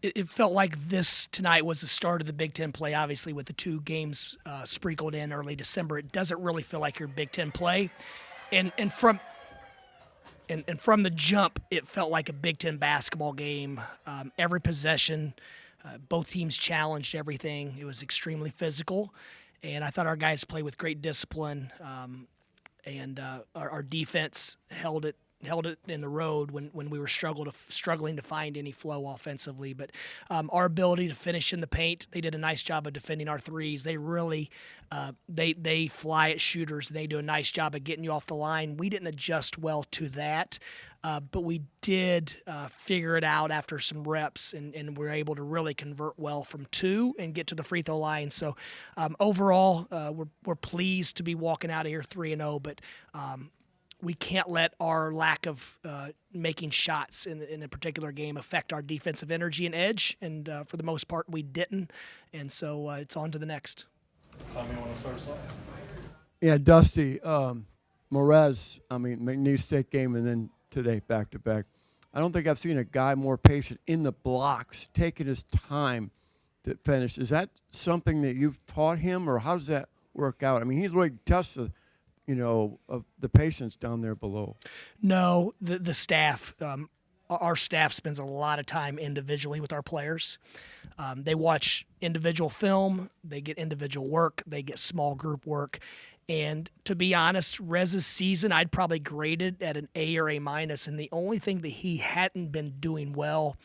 It felt like this tonight was the start of the Big Ten play. Obviously, with the 2 games sprinkled in early December, it doesn't really feel like your Big Ten play. And from the jump, it felt like a Big Ten basketball game. Every possession, both teams challenged everything. It was extremely physical, and I thought our guys played with great discipline. And our defense held it in the road when we were struggling to find any flow offensively. But our ability to finish in the paint, they did a nice job of defending our threes. They really they fly at shooters. They do a nice job of getting you off the line. We didn't adjust well to that, but we did figure it out after some reps, and we're able to really convert well from 2 and get to the free throw line. So overall, we're pleased to be walking out of here 3-0, but we can't let our lack of making shots in a particular game affect our defensive energy and edge. And for the most part, we didn't. And so it's on to the next. Tommy, you want to start us off? Yeah, Dusty, McNeese State game and then today back-to-back. I don't think I've seen a guy more patient in the blocks, taking his time to finish. Is that something that you've taught him, or how does that work out? I mean, he really tests of the patience down there below. No, the staff, our staff spends a lot of time individually with our players. They watch individual film, they get individual work, they get small group work. And to be honest, Rez's season, I'd probably grade it at an A or A-. And the only thing that he hadn't been doing well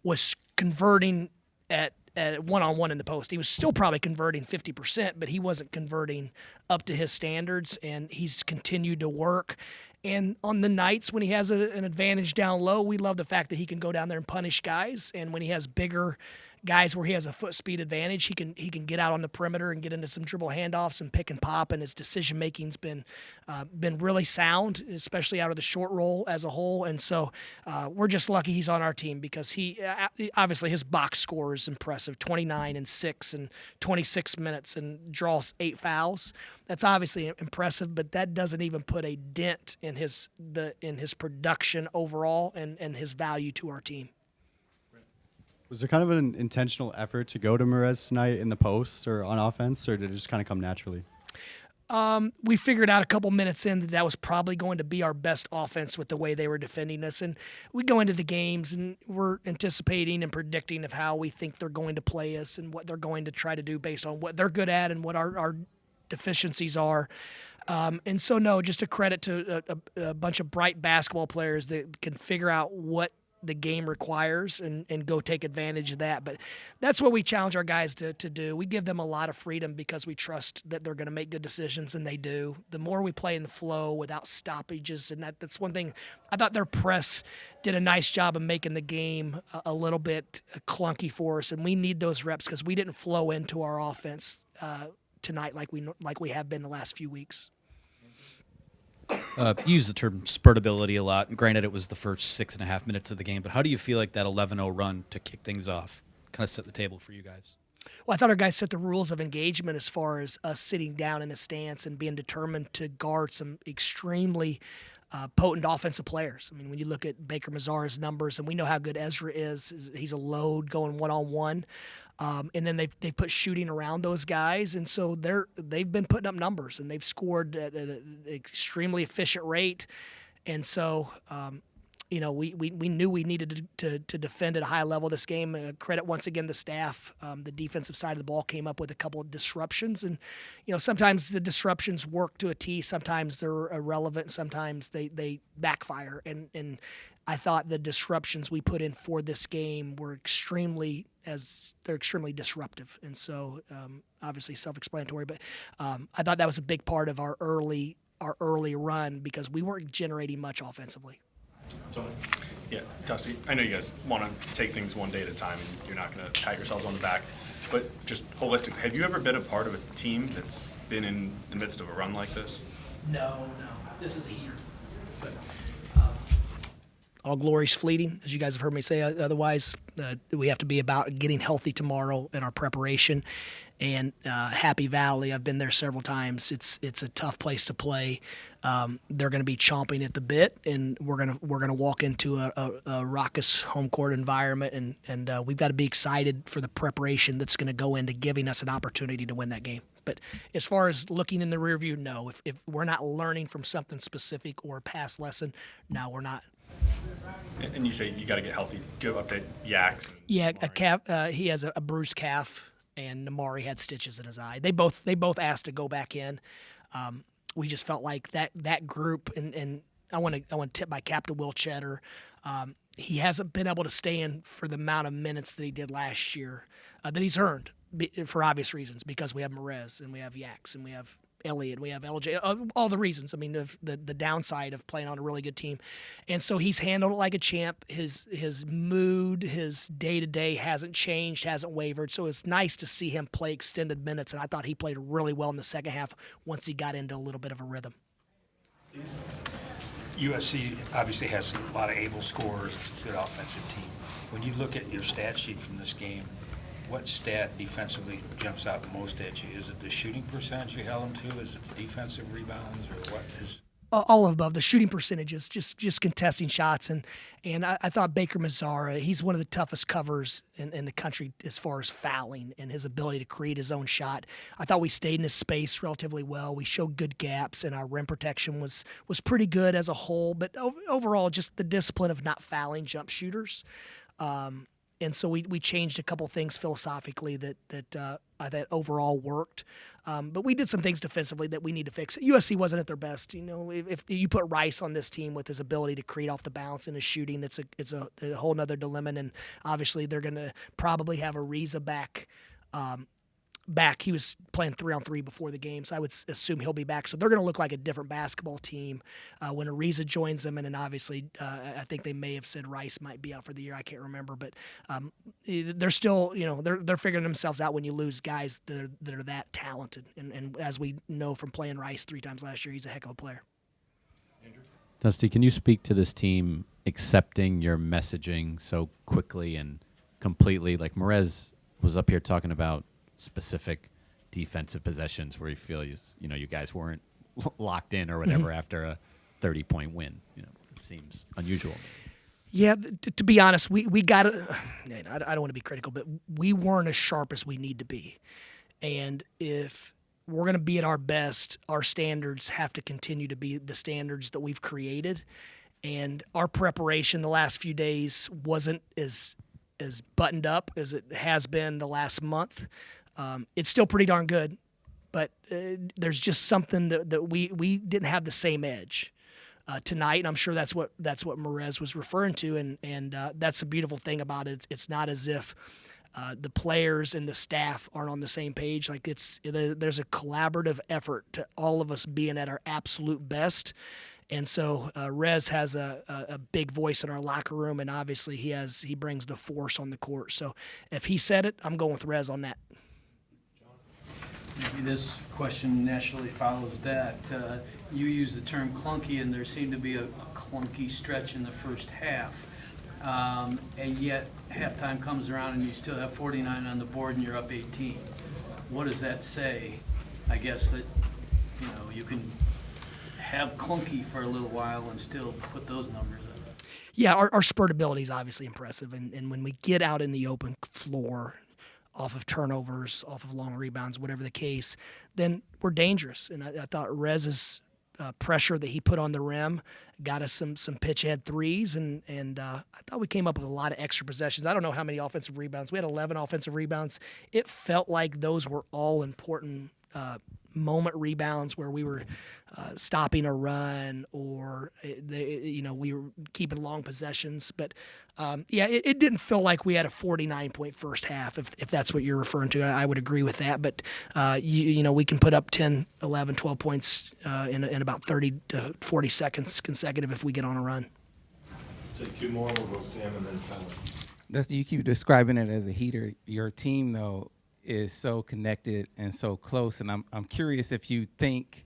was converting at one-on-one in the post. He was still probably converting 50%, but he wasn't converting up to his standards, and he's continued to work. And on the nights when he has an advantage down low, we love the fact that he can go down there and punish guys. And when he has bigger guys where he has a foot speed advantage, he can get out on the perimeter and get into some dribble handoffs and pick and pop. And his decision making's been really sound, especially out of the short roll as a whole. And so we're just lucky he's on our team, because he obviously his box score is impressive: 29 and 6 and 26 minutes, and draws 8 fouls. That's obviously impressive, but that doesn't even put a dent in his production overall and his value to our team. Was there kind of an intentional effort to go to Merez tonight in the post or on offense, or did it just kind of come naturally? We figured out a couple minutes in that was probably going to be our best offense with the way they were defending us. And we go into the games and we're anticipating and predicting of how we think they're going to play us and what they're going to try to do based on what they're good at and what our deficiencies are. And so, no, just a credit to a bunch of bright basketball players that can figure out what the game requires and go take advantage of that. But that's what we challenge our guys to do. We give them a lot of freedom because we trust that they're going to make good decisions, and they do. The more we play in the flow without stoppages, and that's one thing. I thought their press did a nice job of making the game a little bit clunky for us, and we need those reps because we didn't flow into our offense tonight like we have been the last few weeks. You use the term spurtability a lot, and granted it was the first 6.5 minutes of the game, but how do you feel like that 11-0 run to kick things off kind of set the table for you guys? Well, I thought our guys set the rules of engagement as far as us sitting down in a stance and being determined to guard some extremely potent offensive players. I mean, when you look at Baker Mazara's numbers, and we know how good Ezra is, he's a load going one-on-one. And then they've put shooting around those guys, and so they've been putting up numbers, and they've scored at an extremely efficient rate. And so, we knew we needed to defend at a high level this game. Credit once again the staff. The defensive side of the ball came up with a couple of disruptions, and sometimes the disruptions work to a T. Sometimes they're irrelevant. Sometimes they backfire. And I thought the disruptions we put in for this game were extremely disruptive. And so obviously self-explanatory, but I thought that was a big part of our early run because we weren't generating much offensively. Yeah, Dusty, I know you guys want to take things one day at a time and you're not going to pat yourselves on the back, but just holistic, have you ever been a part of a team that's been in the midst of a run like this? No. This is a heater. But all glory's fleeting, as you guys have heard me say. Otherwise, we have to be about getting healthy tomorrow in our preparation. And Happy Valley, I've been there several times. It's a tough place to play. They're going to be chomping at the bit, and we're gonna walk into a raucous home court environment, and we've got to be excited for the preparation that's going to go into giving us an opportunity to win that game. But as far as looking in the rear view, no. If we're not learning from something specific or a past lesson, no, we're not. And you say you got to get healthy. Give update Yaks. Yeah, a calf. He has a bruised calf, and Namari had stitches in his eye. They both asked to go back in. We just felt like that group, and I want to tip my cap to Will Cheddar. He hasn't been able to stay in for the amount of minutes that he did last year that he's earned for obvious reasons, because we have Merez and we have Yaks and we have Elliott, we have LJ, all the reasons. I mean, the downside of playing on a really good team. And so he's handled it like a champ. His mood, his day-to-day hasn't changed, hasn't wavered. So it's nice to see him play extended minutes, and I thought he played really well in the second half once he got into a little bit of a rhythm. USC obviously has a lot of able scorers, good offensive team. When you look at your stat sheet from this game, what stat defensively jumps out most at you? Is it the shooting percentage you held them to? Is it the defensive rebounds, or what is? All of above. The shooting percentages, just contesting shots, and I thought Baker Mazzara, he's one of the toughest covers in the country as far as fouling and his ability to create his own shot. I thought we stayed in his space relatively well. We showed good gaps, and our rim protection was pretty good as a whole. But overall, just the discipline of not fouling jump shooters. And so we changed a couple things philosophically that overall worked. But we did some things defensively that we need to fix. USC wasn't at their best. You know, if you put Rice on this team with his ability to create off the bounce and his shooting, it's a whole nother dilemma. And obviously they're going to probably have Ariza back. He was playing 3-on-3 before the game, so I would assume he'll be back. So they're going to look like a different basketball team when Ariza joins them. And then obviously, I think they may have said Rice might be out for the year. I can't remember, but they're still, they're figuring themselves out when you lose guys that are that talented. And as we know from playing Rice 3 times last year, he's a heck of a player. Dusty, can you speak to this team accepting your messaging so quickly and completely? Like Merez was up here talking about specific defensive possessions where you feel you guys weren't locked in or whatever after a 30-point win. It seems unusual. Yeah, to be honest, we got to. I don't want to be critical, but we weren't as sharp as we need to be. And if we're going to be at our best, our standards have to continue to be the standards that we've created. And our preparation the last few days wasn't as buttoned up as it has been the last month. It's still pretty darn good, but there's just something that we didn't have the same edge tonight, and I'm sure that's what Merez was referring to, and that's the beautiful thing about it. It's not as if the players and the staff aren't on the same page. Like there's a collaborative effort to all of us being at our absolute best. And so Rez has a big voice in our locker room, and obviously he brings the force on the court. So if he said it, I'm going with Rez on that. Maybe this question naturally follows that. You use the term clunky, and there seemed to be a clunky stretch in the first half. And yet halftime comes around and you still have 49 on the board and you're up 18. What does that say? I guess that you can have clunky for a little while and still put those numbers up. Yeah, our spurtability is obviously impressive, and when we get out in the open floor, off of turnovers, off of long rebounds, whatever the case, then we're dangerous. And I thought Rez's pressure that he put on the rim got us some pitch ahead threes, and I thought we came up with a lot of extra possessions. I don't know how many offensive rebounds. We had 11 offensive rebounds. It felt like those were all important moment rebounds where we were stopping a run or we were keeping long possessions. But it didn't feel like we had a 49-point first half, if that's what you're referring to. I would agree with that. But we can put up 10, 11, 12 points in about 30 to 40 seconds consecutive if we get on a run. Take 2 more. We'll go Sam and then Tyler. Dusty, you keep describing it as a heater. Your team, though, is so connected and so close, and I'm curious if you think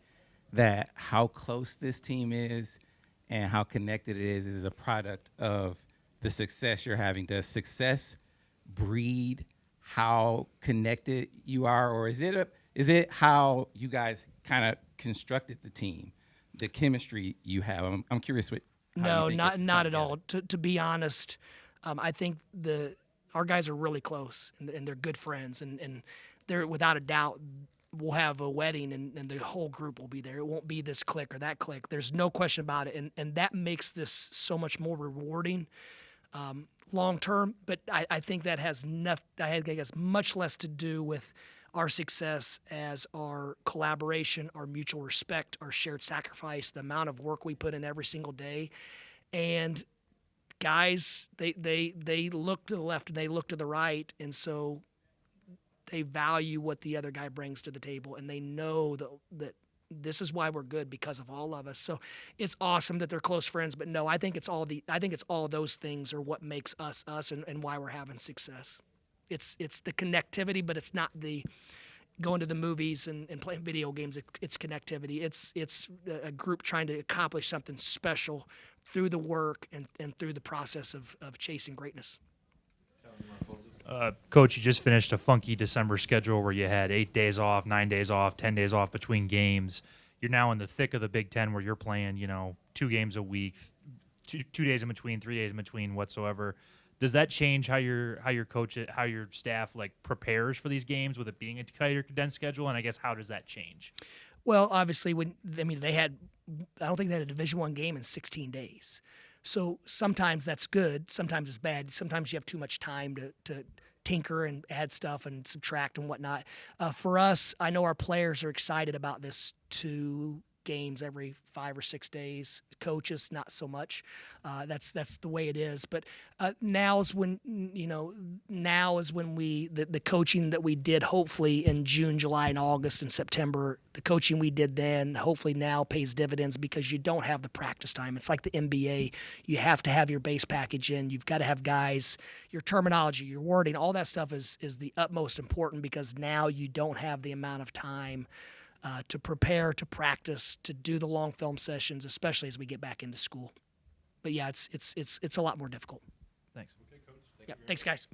that how close this team is and how connected it is a product of the success you're having. Does success breed how connected you are, or is it how you guys kind of constructed the team, the chemistry you have? I'm curious what. No, not at all. To be honest, I think our guys are really close, and they're good friends, and they're without a doubt. We'll have a wedding, and the whole group will be there. It won't be this clique or that clique. There's no question about it, and that makes this so much more rewarding long term. But I think that has much less to do with our success as our collaboration, our mutual respect, our shared sacrifice, the amount of work we put in every single day. And guys, they look to the left and they look to the right, and so they value what the other guy brings to the table, and they know that this is why we're good, because of all of us. So it's awesome that they're close friends, but no, I think it's all those things are what makes us us, and why we're having success. It's the connectivity, but it's not the going to the movies and playing video games. It's connectivity. It's a group trying to accomplish something special through the work and through the process of chasing greatness. Coach, you just finished a funky December schedule where you had 8 days off, 9 days off, 10 days off between games. You're now in the thick of the Big Ten where you're playing, 2 games a week, 2 days in between, 3 days in between whatsoever. Does that change how your coach, how your staff prepares for these games with it being a tighter condensed schedule? And I guess how does that change? Well, obviously, I don't think they had a Division I game in 16 days. So sometimes that's good, sometimes it's bad. Sometimes you have too much time to tinker and add stuff and subtract and whatnot. For us, I know our players are excited about this 2 games every 5 or 6 days. Coaches, not so much. That's the way it is. But now is when the coaching that we did, hopefully in June, July, and August and September, the coaching we did then hopefully now pays dividends, because you don't have the practice time. It's like the NBA. You have to have your base package in. You've got to have guys. Your terminology, your wording, all that stuff is the utmost important, because now you don't have the amount of time to prepare, to practice, to do the long film sessions, especially as we get back into school. But yeah, it's a lot more difficult. Thanks. Yeah, thanks, guys.